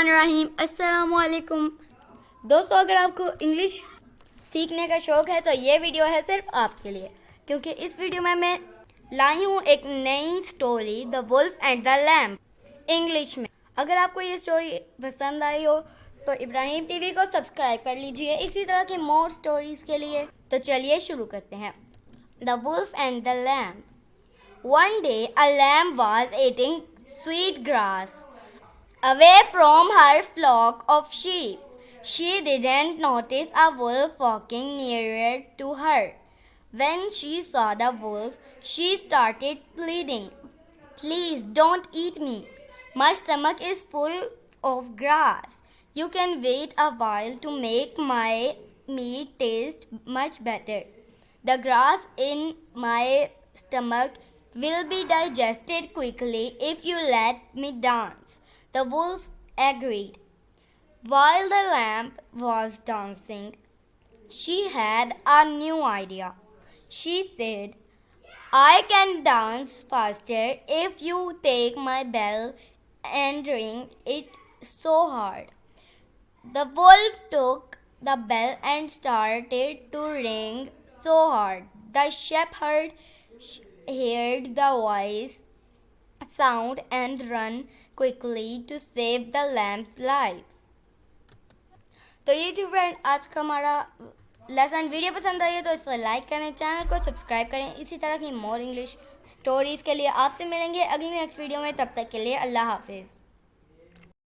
बिस्मिल्लाहिर्रहमानिर्रहीम। अस्सलामुअलैकुम दोस्तों, अगर आपको इंग्लिश सीखने का शौक़ है तो ये वीडियो है सिर्फ आपके लिए, क्योंकि इस वीडियो में मैं लाई हूँ एक नई story, the wolf and the lamp English में। अगर आपको ये स्टोरी पसंद आई हो तो इब्राहिम टीवी को सब्सक्राइब कर लीजिए इसी तरह की मोर स्टोरीज़ के लिए। तो चलिए शुरू करते हैं। The wolf and the lamp. One day, a lamb was eating sweet grass away from her flock of sheep. She didn't notice a wolf walking nearer to her. When she saw the wolf, she started pleading, "Please don't eat me. My stomach is full of grass. You can wait a while to make my meat taste much better. The grass in my stomach will be digested quickly if you let me dance." The wolf agreed. While the lamb was dancing, she had a new idea. She said, "I can dance faster if you take my bell and ring it so hard." The wolf took the bell and started to ring so hard. The shepherd heard the voice sound and ran quickly to save the lamb's life. तो ये थी friend आज का हमारा lesson. Video पसंद आई है तो इसको लाइक करें, चैनल को सब्सक्राइब करें। इसी तरह की मोर इंग्लिश स्टोरीज़ के लिए आपसे मिलेंगे अगली नेक्स्ट वीडियो में। तब तक के लिए अल्लाह हाफिज़।